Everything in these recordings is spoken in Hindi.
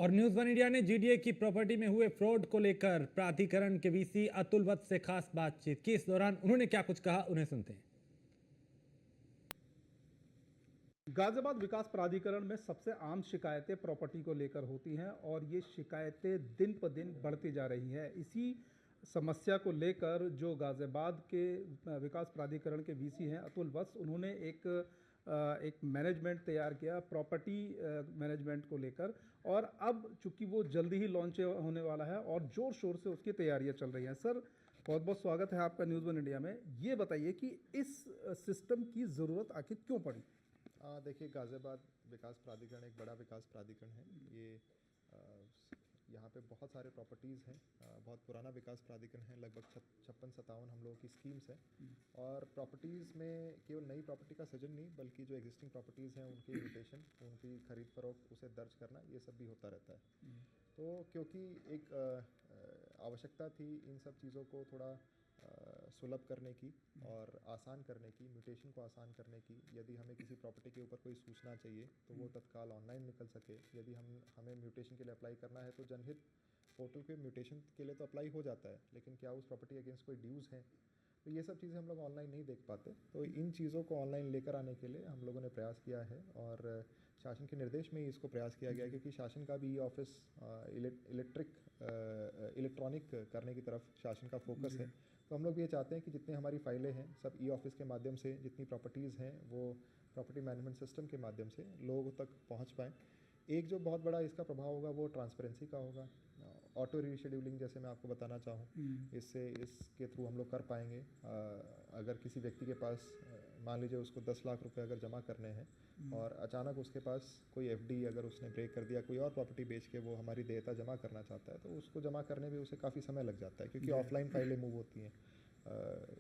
और न्यूज़ वन इंडिया ने जीडीए की प्रॉपर्टी में हुए फ्रॉड को लेकर प्राधिकरण के वीसी अतुल वत्स से खास बातचीत की। इस दौरान उन्होंने क्या कुछ कहा, उन्हें सुनते हैं। गाजियाबाद विकास प्राधिकरण में सबसे आम शिकायतें प्रॉपर्टी को लेकर होती हैं और ये शिकायतें दिन पर दिन बढ़ती जा रही है। इसी समस्या को लेकर जो गाजियाबाद के विकास प्राधिकरण के वीसी हैं अतुल वत्स, उन्होंने एक मैनेजमेंट तैयार किया प्रॉपर्टी मैनेजमेंट को लेकर, और अब चूंकि वो जल्दी ही लॉन्च होने वाला है और ज़ोर शोर से उसकी तैयारियां चल रही हैं। सर, बहुत बहुत स्वागत है आपका न्यूज़ वन इंडिया में। ये बताइए कि इस सिस्टम की ज़रूरत आखिर क्यों पड़ी? देखिए, गाज़ियाबाद विकास प्राधिकरण एक बड़ा विकास प्राधिकरण है। ये यहाँ पे बहुत सारे प्रॉपर्टीज़ हैं। बहुत पुराना विकास प्राधिकरण है, लगभग 56-57 हम लोगों की स्कीम्स हैं। और प्रॉपर्टीज़ में केवल नई प्रॉपर्टी का सृजन नहीं, बल्कि जो एग्जिस्टिंग प्रॉपर्टीज़ हैं उनकी म्यूटेशन, उनकी खरीद फरोख्त, उसे दर्ज करना, ये सब भी होता रहता है। तो क्योंकि एक आवश्यकता थी इन सब चीज़ों को थोड़ा सुलभ करने की और आसान करने की, म्यूटेशन को आसान करने की। यदि हमें किसी प्रॉपर्टी के ऊपर कोई सूचना चाहिए तो वो तत्काल ऑनलाइन निकल सके। यदि हमें म्यूटेशन के लिए अप्लाई करना है तो जनहित पोर्टल पे म्यूटेशन के लिए तो अप्लाई हो जाता है, लेकिन क्या उस प्रॉपर्टी अगेंस्ट कोई ड्यूज़ हैं, तो ये सब चीज़ें हम लोग ऑनलाइन नहीं देख पाते। तो इन चीज़ों को ऑनलाइन लेकर आने के लिए हम लोगों ने प्रयास किया है और शासन के निर्देश में ही इसको प्रयास किया गया है, क्योंकि शासन का भी ई ऑफिस इलेक्ट्रॉनिक करने की तरफ शासन का फोकस है। तो हम लोग ये चाहते हैं कि जितने हमारी फाइलें हैं सब ई ऑफिस के माध्यम से, जितनी प्रॉपर्टीज़ हैं वो प्रॉपर्टी मैनेजमेंट सिस्टम के माध्यम से लोगों तक पहुंच पाएँ। एक जो बहुत बड़ा इसका प्रभाव होगा वो ट्रांसपेरेंसी का होगा। ऑटो रीशेड्यूलिंग जैसे मैं आपको बताना चाहूँ, इसके थ्रू हम लोग कर पाएंगे। अगर किसी व्यक्ति के पास मान लीजिए उसको 10 लाख रुपए अगर जमा करने हैं और अचानक उसके पास कोई एफडी अगर उसने ब्रेक कर दिया, कोई और प्रॉपर्टी बेच के वो हमारी देयता जमा करना चाहता है, तो उसको जमा करने में उसे काफ़ी समय लग जाता है, क्योंकि ऑफलाइन फाइलें मूव होती हैं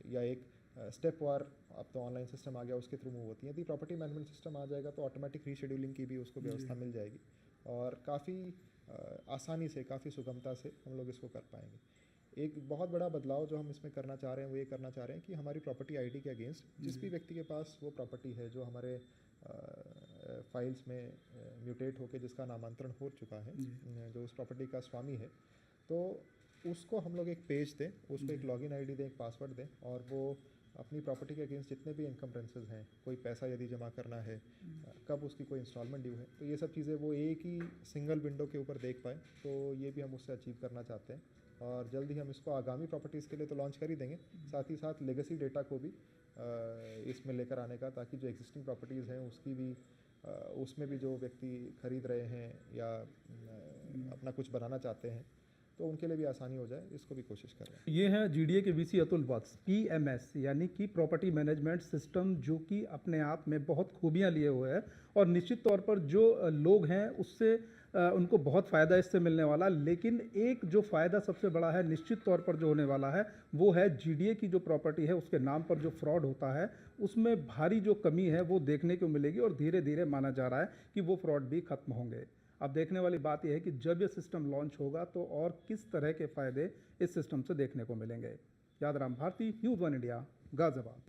या एक स्टेप वार, अब तो ऑनलाइन सिस्टम आ गया, उसके थ्रू मूव होती है। यदि प्रॉपर्टी मैनेजमेंट सिस्टम आ जाएगा तो ऑटोमेटिक रीशेड्यूलिंग की भी उसको व्यवस्था मिल जाएगी और काफ़ी आसानी से, काफ़ी सुगमता से हम लोग इसको कर पाएंगे। एक बहुत बड़ा बदलाव जो हम इसमें करना चाह रहे हैं वो ये करना चाह रहे हैं कि हमारी प्रॉपर्टी आईडी के अगेंस्ट जिस भी व्यक्ति के पास वो प्रॉपर्टी है जो हमारे फाइल्स में म्यूटेट होकर जिसका नामांतरण हो चुका है, जो उस प्रॉपर्टी का स्वामी है, तो उसको हम लोग एक पेज दें, उसको एक लॉगिन आईडी दें, एक पासवर्ड दें, और वो अपनी प्रॉपर्टी के अगेंस्ट जितने भी इनकम्बरेंसेस हैं, कोई पैसा यदि जमा करना है, कब उसकी कोई इंस्टॉलमेंट ड्यू है, तो ये सब चीज़ें वो एक ही सिंगल विंडो के ऊपर देख पाए। तो ये भी हम उससे अचीव करना चाहते हैं और जल्द ही हम इसको आगामी प्रॉपर्टीज़ के लिए तो लॉन्च कर ही देंगे, साथ ही साथ लेगेसी डेटा को भी इसमें लेकर आने का, ताकि जो एग्जिस्टिंग प्रॉपर्टीज़ हैं उसकी भी उसमें भी जो व्यक्ति खरीद रहे हैं या अपना कुछ बनाना चाहते हैं तो उनके लिए भी आसानी हो जाए, इसको भी कोशिश कर रहे हैं। ये है जीडीए के वीसी अतुल वत्स, पीएमएस यानी कि प्रॉपर्टी मैनेजमेंट सिस्टम, जो कि अपने आप में बहुत खूबियां लिए हुए है और निश्चित तौर पर जो लोग हैं उससे उनको बहुत फ़ायदा इससे मिलने वाला। लेकिन एक जो फ़ायदा सबसे बड़ा है निश्चित तौर पर जो होने वाला है वो है जीडीए की जो प्रॉपर्टी है उसके नाम पर जो फ्रॉड होता है उसमें भारी जो कमी है वो देखने को मिलेगी और धीरे धीरे माना जा रहा है कि वो फ्रॉड भी खत्म होंगे। अब देखने वाली बात यह है कि जब ये सिस्टम लॉन्च होगा तो और किस तरह के फ़ायदे इस सिस्टम से देखने को मिलेंगे। Yadram Bharti, news one India, Ghaziabad.